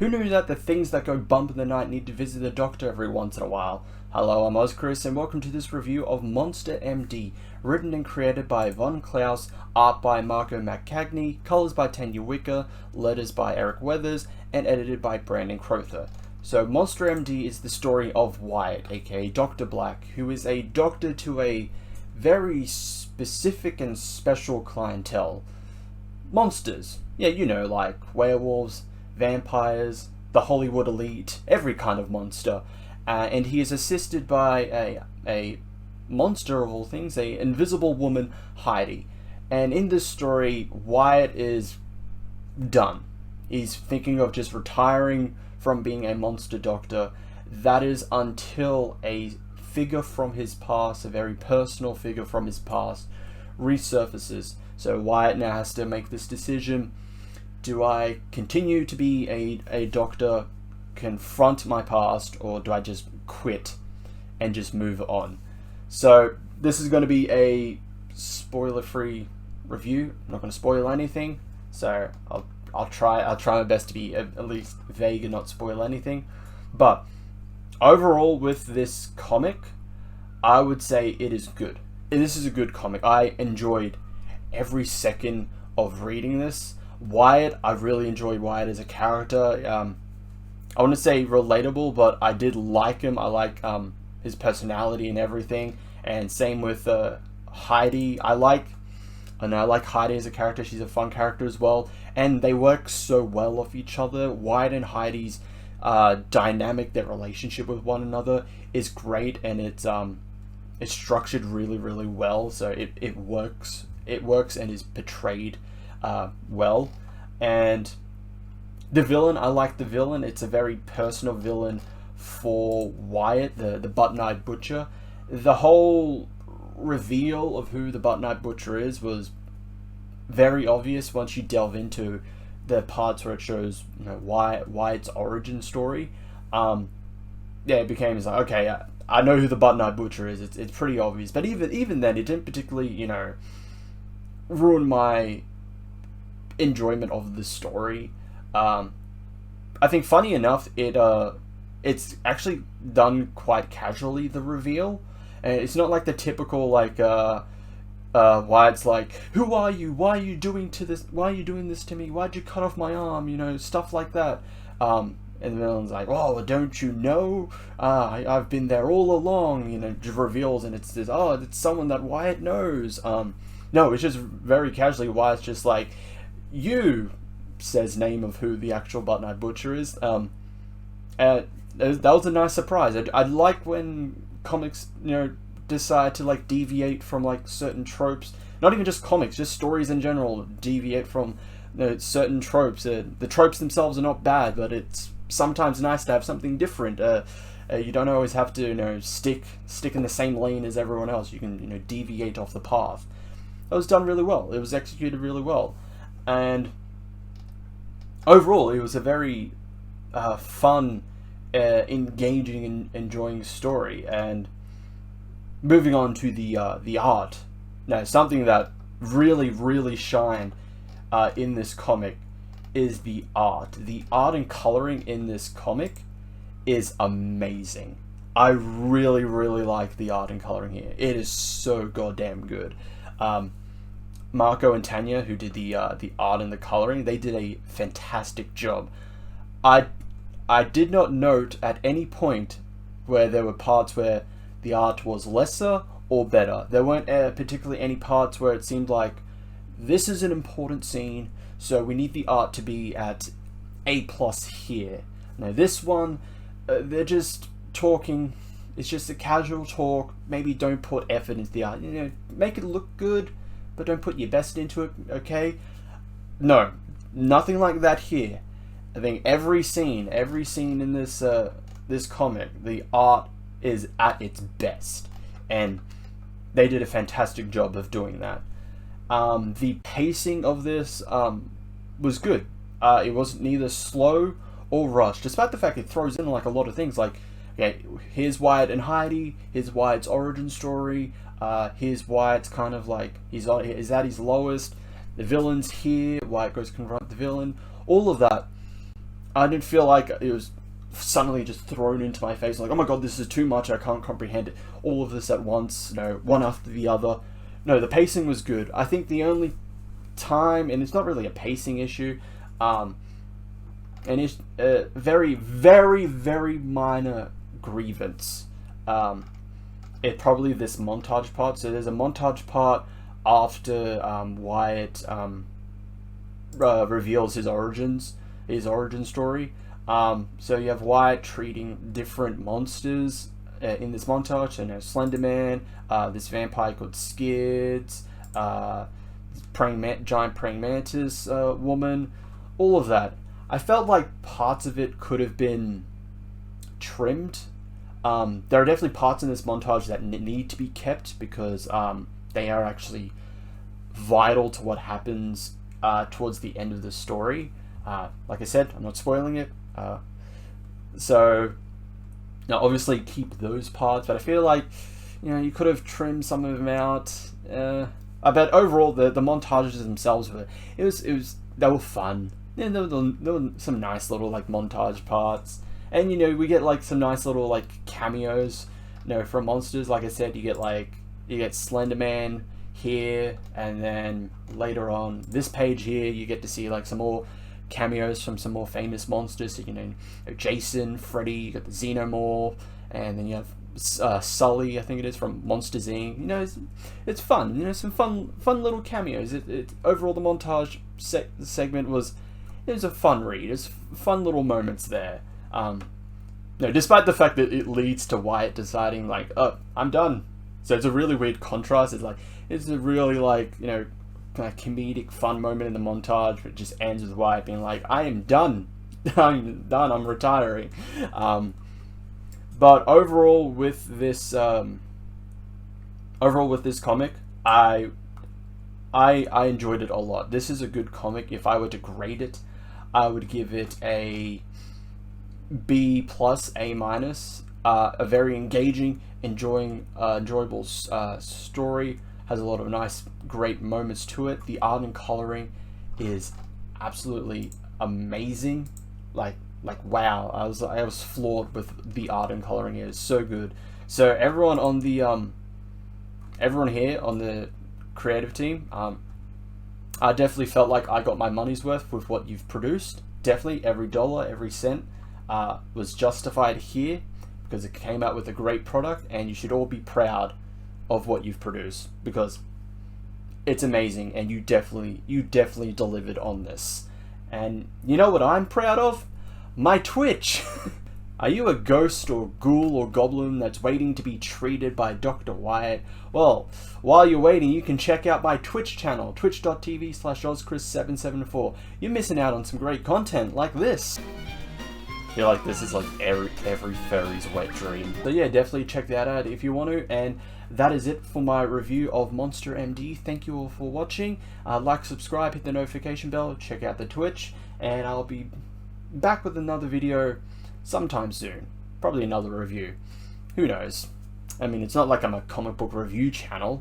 Who knew that the things that go bump in the night need to visit the doctor every once in a while? Hello, I'm Chris, and welcome to this review of Monster MD, written and created by Von Klaus, art by Marco McCagney, colours by Tanya Wicker, letters by Eric Weathers, and edited by Brandon Crowther. So Monster MD is the story of Wyatt, aka Dr. Black, who is a doctor to a very specific and special clientele. Monsters. Yeah, you know, like werewolves, vampires, the Hollywood elite, every kind of monster. And he is assisted by a monster of all things, a invisible woman, Heidi. And in this story, Wyatt is done. He's thinking of just retiring from being a monster doctor. That is until a figure from his past, a very personal figure from his past, resurfaces. So Wyatt now has to make this decision. Do I continue to be a doctor, confront my past, or do I just quit and just move on? So this is going to be a spoiler-free review. I'm not going to spoil anything, so I'll try my best to be at least vague and not spoil anything. But overall, with this comic, I would say it is good. This is a good comic. I enjoyed every second of reading this. Wyatt, I really enjoyed Wyatt as a character. I want to say relatable, but I did like him. I like his personality and everything. And same with Heidi. I like Heidi as a character. She's a fun character as well. And they work so well off each other. Wyatt and Heidi's dynamic, their relationship with one another is great, and it's structured really, really well. So it works. It works and is portrayed well. And the villain, I like the villain. It's a very personal villain for Wyatt, the button-eyed butcher. The whole reveal of who the button-eyed butcher is was very obvious once you delve into the parts where it shows, you know, Wyatt's origin story. Yeah, it became like, okay, I know who the button-eyed butcher is. It's pretty obvious. But even then, it didn't particularly, you know, ruin my enjoyment of the story. I think, funny enough, it's actually done quite casually, the reveal, and it's not like the typical like Wyatt's like, who are you? Why are you doing this to me? Why'd you cut off my arm? You know, stuff like that. And the villain's like, oh, don't you know? I've been there all along. You know, just reveals, and it's someone that Wyatt knows. No, it's just very casually. Wyatt's just like, you, says name of who the actual button-eyed butcher is. That was a nice surprise. I like when comics, you know, decide to like deviate from like certain tropes. Not even just comics, just stories in general deviate from, you know, certain tropes. The tropes themselves are not bad, but it's sometimes nice to have something different. You don't always have to, you know, stick in the same lane as everyone else. You can, you know, deviate off the path. It was done really well. It was executed really well. And overall, it was a very fun, engaging, and enjoying story. And moving on to the art. Now, something that really, really shined in this comic is the art. The art and coloring in this comic is amazing. I really, really like the art and coloring here. It is so goddamn good. Marco and Tanya, who did the art and the coloring, they did a fantastic job. I did not note at any point where there were parts where the art was lesser or better. There weren't particularly any parts where it seemed like this is an important scene, so we need the art to be at A+ here. Now this one, they're just talking. It's just a casual talk. Maybe don't put effort into the art. You know, make it look good, but don't put your best into it, okay? No, nothing like that here. I think every scene in this this comic, the art is at its best, and they did a fantastic job of doing that. The pacing of this was good. It wasn't neither slow or rushed, despite the fact it throws in like a lot of things. Like, okay, here's Wyatt and Heidi. Here's Wyatt's origin story. Here's Wyatt's kind of like he's at his lowest. The villain's here. Wyatt goes to confront the villain. All of that. I didn't feel like it was suddenly just thrown into my face, like, oh my god, this is too much, I can't comprehend it, all of this at once, you know, one after the other. No, the pacing was good. I think the only time, and it's not really a pacing issue, and it's a very, very, very minor grievance. It's probably this montage part. So there's a montage part after Wyatt reveals his origin story. So you have Wyatt treating different monsters in this montage. So, you know, Slender Man, this vampire called Skids, giant praying mantis woman, all of that. I felt like parts of it could have been trimmed. There are definitely parts in this montage that need to be kept because they are actually vital to what happens towards the end of the story. Like I said, I'm not spoiling it. So, now obviously keep those parts, but I feel like, you know, you could have trimmed some of them out. But overall, the montages themselves they were fun. Yeah, there were some nice little like montage parts, and you know, we get like some nice little like cameos, you know, from monsters. Like I said, you get Slender Man here, and then later on this page here, you get to see like some more cameos from some more famous monsters. So, you know, Jason, Freddy, you got the Xenomorph, and then you have Sully, I think it is, from Monsters Inc. You know, it's fun. You know, some fun little cameos. Overall, the montage segment was a fun read. There's fun little moments there. No, despite the fact that it leads to Wyatt deciding like, oh, I'm done. So it's a really weird contrast. It's a really like, you know, kind of comedic fun moment in the montage, but it just ends with Wyatt being like, I am done. I'm done. I'm retiring. But overall with this comic, I enjoyed it a lot. This is a good comic. If I were to grade it, I would give it a B+, A-. A very engaging, enjoyable story. Has a lot of nice, great moments to it. The art and coloring is absolutely amazing. Like wow, I was floored with the art and coloring. It is so good. So everyone on the everyone here on the creative team, I definitely felt like I got my money's worth with what you've produced. Definitely every dollar, every cent was justified here because it came out with a great product, and you should all be proud of what you've produced because it's amazing, and you definitely delivered on this. And you know what I'm proud of? My Twitch. Are you a ghost or ghoul or goblin that's waiting to be treated by Dr. Wyatt? Well, while you're waiting, you can check out my Twitch channel, twitch.tv/ozchris774. You're missing out on some great content like this. I feel like this is like every furry's wet dream. So yeah, definitely check that out if you want to. And that is it for my review of Monster MD. Thank you all for watching. Like, subscribe, hit the notification bell, check out the Twitch, and I'll be back with another video sometime soon. Probably another review. Who knows? I mean, it's not like I'm a comic book review channel.